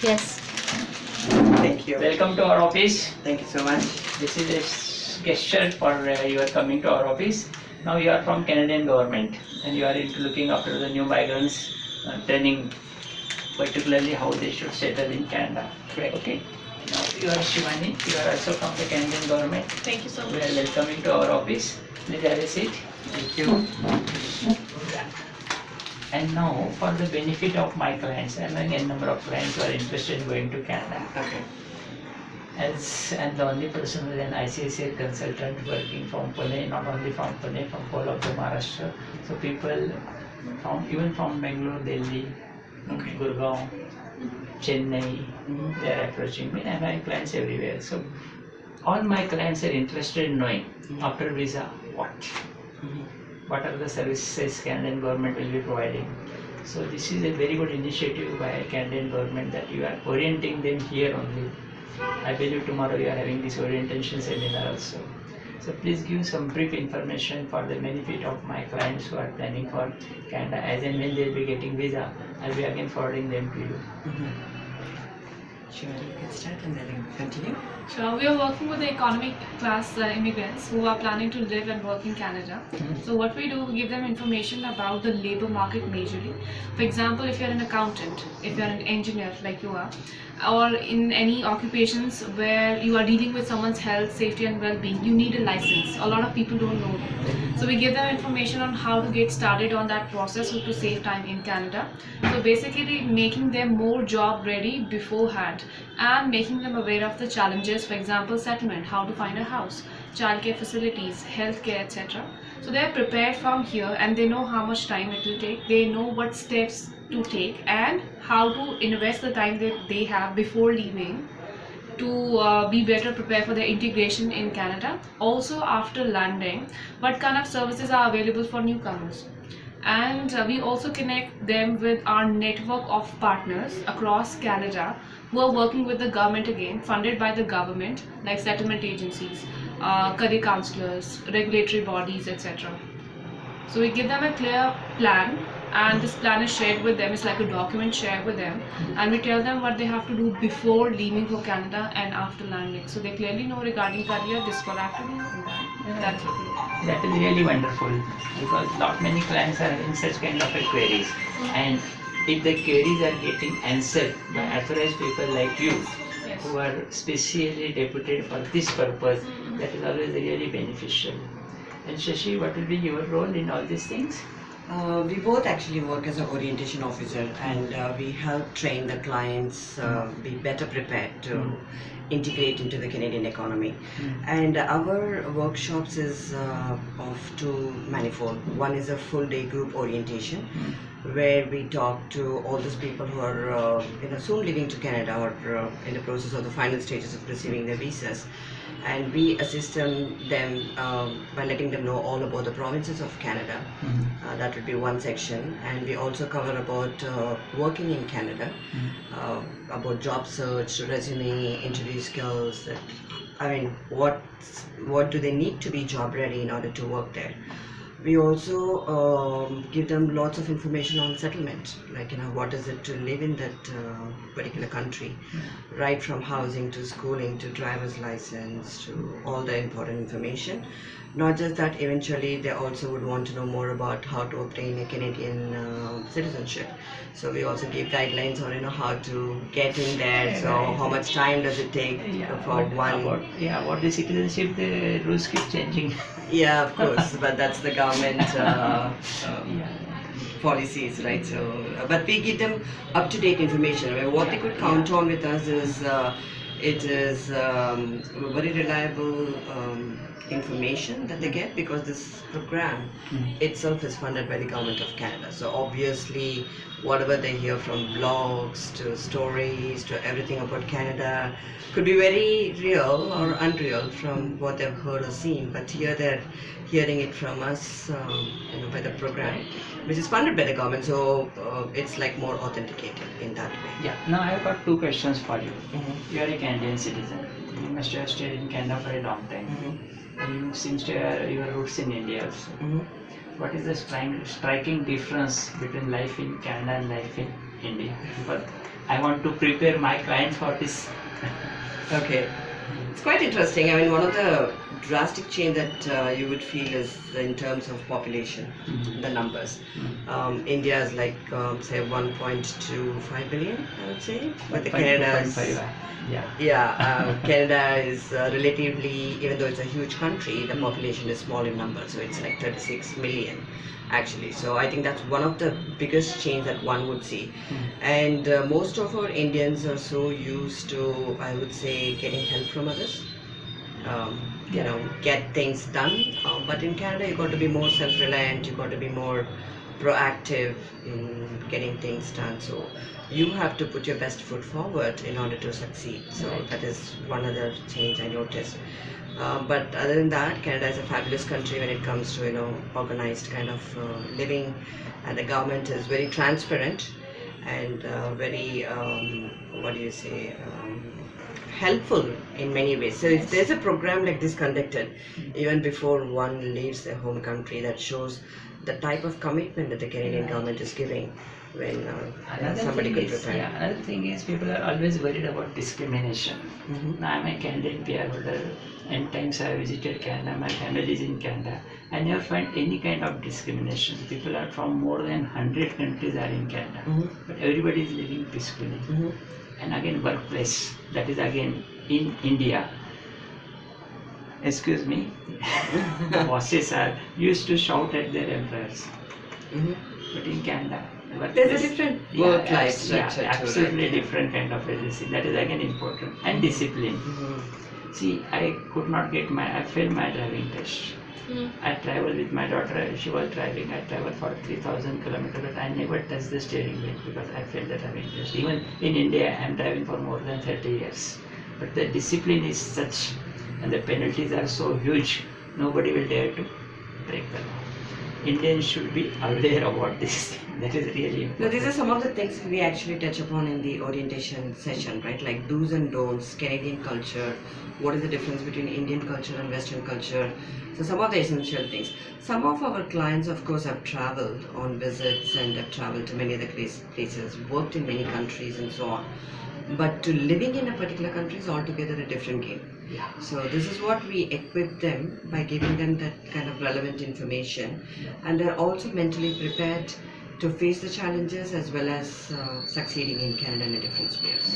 Yes. Thank you. Welcome to our office. Thank you so much. This is a gesture for you are coming to our office. Now you are from Canadian government and you are into looking after the new migrants, training particularly how they should settle in Canada. Correct. Okay. Now you are Shivani. You are also from the Canadian government. Thank you so We much. are welcoming to our office. Please have a seat. Thank you. And now for the benefit of my clients, I am having a number of clients who are interested in going to Canada. Okay. As I'm the only person who is an ICSA consultant working from Pune, not only from Pune, from whole of the Maharashtra. So people from even from Bangalore, Delhi, Okay. Gurgaon, Chennai, they are approaching me, and I'm having clients everywhere. So all my clients are interested in knowing after visa what are the services Canadian government will be providing. So this is a very good initiative by Canadian government that you are orienting them here only. I believe tomorrow you are having this orientation seminar also. So please give some brief information for the benefit of my clients who are planning for Canada. As and when they will be getting visa, I will be again forwarding them to you. Sure, you can start and then continue. So we are working with the economic class immigrants who are planning to live and work in Canada. So what we do, we give them information about the labor market majorly. For example, if you're an accountant, if you're an engineer like you are, or in any occupations where you are dealing with someone's health, safety and well-being, you need a license. A lot of people don't know that. So we give them information on how to get started on that process to save time in Canada. So basically making them more job ready beforehand and making them aware of the challenges, for example settlement, how to find a house, childcare facilities, healthcare, etc. So they are prepared from here and they know how much time it will take, they know what steps to take and how to invest the time that they have before leaving to be better prepared for their integration in Canada. Also after landing, what kind of services are available for newcomers. And we also connect them with our network of partners across Canada who are working with the government again, funded by the government, like settlement agencies, career counselors, regulatory bodies, etc. So we give them a clear plan and this plan is shared with them. It's like a document shared with them and we tell them what they have to do before leaving for Canada and after landing. So they clearly know regarding career, this what I have to do and that. That's what we do. That is really wonderful because lot many clients are having such kind of queries, and if the queries are getting answered by authorized people like you, Yes. who are specially deputed for this purpose, that is always really beneficial. And Shashi, what will be your role in all these things? We both actually work as an orientation officer and we help train the clients be better prepared to integrate into the Canadian economy. And our workshops is of two manifold. One is a full day group orientation where we talk to all those people who are soon leaving to Canada or in the process of the final stages of receiving their visas. And we assist them by letting them know all about the provinces of Canada. That would be one section, and we also cover about working in Canada, about job search, resume, interview skills. That, I mean, what do they need to be job ready in order to work there? We also give them lots of information on settlement, like what is it to live in that particular country, right from housing to schooling to driver's license to all the important information. Not just that, eventually they also would want to know more about how to obtain a Canadian citizenship. So we also give guidelines on how to get in there. So how much time does it take for one? About the citizenship, the rules keep changing. Yeah, of course, but that's the government policies, right? So, but we give them up-to-date information. I mean, what they could count on with us is it is very reliable information that they get, because this program itself is funded by the government of Canada. So obviously whatever they hear from blogs to stories to everything about Canada could be very real or unreal from what they've heard or seen, but here they're hearing it from us by the program, which is funded by the government, so it's like more authenticated in that way. Yeah, now I have got two questions for you. You are a Canadian citizen. You must have stayed in Canada for a long time. And you seem to have your roots in India also. What is the striking difference between life in Canada and life in India? But I want to prepare my clients for this. Okay. It's quite interesting. I mean, one of the drastic change that you would feel is in terms of population, the numbers. India is like, say, 1.25 billion, I would say. But the Canada is, 1.5, yeah. Canada is relatively, even though it's a huge country, the population is small in number. So it's like 36 million, actually. So I think that's one of the biggest change that one would see. And most of our Indians are so used to, I would say, getting help from others. You know, get things done. But in Canada, you got to be more self-reliant. You got to be more proactive in getting things done. So you have to put your best foot forward in order to succeed. So that is one other change I noticed. But other than that, Canada is a fabulous country when it comes to, you know, organized kind of living, and the government is very transparent and very what do you say, helpful in many ways. So if there's a program like this conducted even before one leaves their home country, that shows the type of commitment that the Canadian government is giving when somebody could prepare. Yeah, another thing is people are always worried about discrimination. Now I'm a Canadian PR holder, and times I visited Canada, my family is in Canada. I never find any kind of discrimination. People are from more than 100 countries are in Canada, but everybody is living peacefully. And again, workplace, that is again in India. Excuse me, the bosses are used to shout at their employers. But in Canada, there's a different work-life structure. Absolutely different kind of agency. That is again important. And discipline. See, I could not get I failed my driving test. I traveled with my daughter, she was driving. I traveled for 3,000 kilometers, but I never touched the steering wheel because I failed the driving test. Even in India, I am driving for more than 30 years. But the discipline is such, and the penalties are so huge, nobody will dare to break the law. Indians should be aware about this. That is really important. Now, these are some of the things we actually touch upon in the orientation session, right? Like do's and don'ts, Canadian culture, what is the difference between Indian culture and Western culture. So some of the essential things. Some of our clients, of course, have traveled on visits and have traveled to many other places, worked in many countries and so on. But to living in a particular country is altogether a different game. So this is what we equip them by giving them that kind of relevant information, and they're also mentally prepared to face the challenges as well as succeeding in Canada in a different spheres.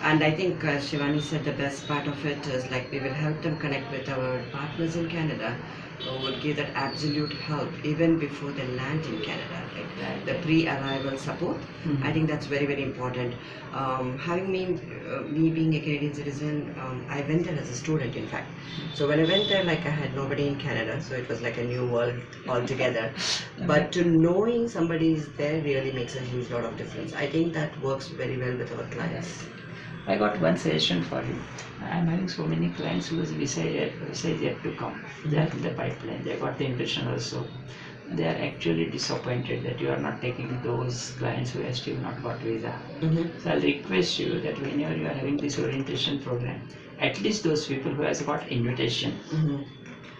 And I think Shivani said the best part of it is like we will help them connect with our partners in Canada who would give that absolute help even before they land in Canada. Like the pre-arrival support, I think that's very, very important. Having me being a Canadian citizen, I went there as a student, in fact. So when I went there, like I had nobody in Canada, so it was like a new world altogether. But to knowing somebody is there really makes a huge lot of difference. I think that works very well with our clients. I got one suggestion for you. I'm having so many clients whose visa is yet to come. They are in the pipeline. They got the invitation also. They are actually disappointed that you are not taking those clients who have still not got visa. So I'll request you that whenever you are having this orientation program, at least those people who has got invitation.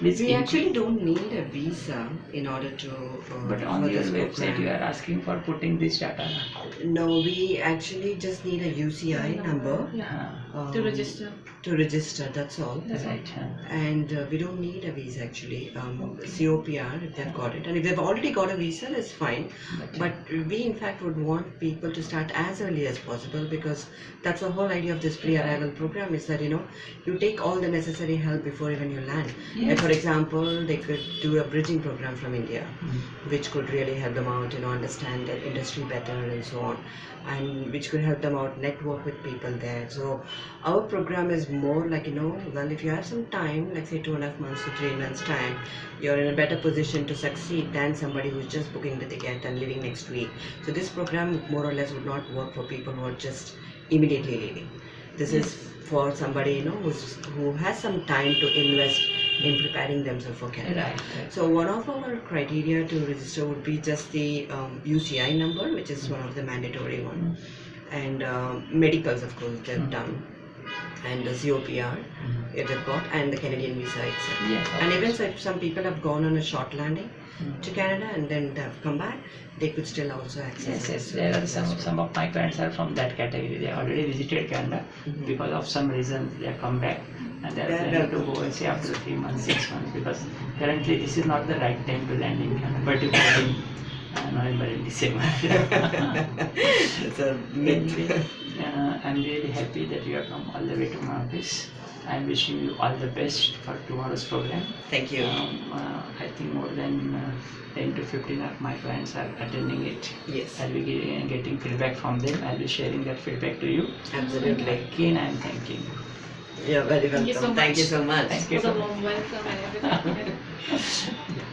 We actually don't need a visa in order to. But on your website, you are asking for putting this data. No, we actually just need a UCI number to register. To register, that's all. That's right. And we don't need a visa actually. COPR if they've got it, and if they've already got a visa, that's fine. But we in fact would want people to start as early as possible, because that's the whole idea of this pre-arrival program, is that you take all the necessary help before even you land. Like for example, they could do a bridging program from India, which could really help them out, understand the industry better and so on, and which could help them out network with people there. So our program is more like, well, if you have some time, like say 2.5 months to 3 months time, you're in a better position to succeed than somebody who's just booking the ticket and leaving next week. So this program more or less would not work for people who are just immediately leaving. This is for somebody who has some time to invest in preparing themselves for Canada. So one of our criteria to register would be just the UCI number, which is one of the mandatory one, and medicals, of course, they've done. and the COPR it have got, and the Canadian visa itself. Yes, And of even course. if some people have gone on a short landing Mm. to Canada and then they have come back, they could still also access Yes, it. yes. So There are that's what- some of my clients are from that category. They already visited Canada. Mhm. Because of some reason they have come back and they are Yeah, planning to welcome. go and say after 3 months, 6 months, because currently this is not the right time to land in Canada, particularly in November and December. It's a myth. Anyway, I'm really happy that you have come all the way to my office. I'm wishing you all the best for tomorrow's program. Thank you. I think more than 10 to 15 of my clients are attending it. Yes, I'll be getting feedback from them. I'll be sharing that feedback to you. absolutely. Again, I'm thanking you. You're very welcome. Thank you so Thank you much. so much. Thank you For the so much. warm welcome and everything.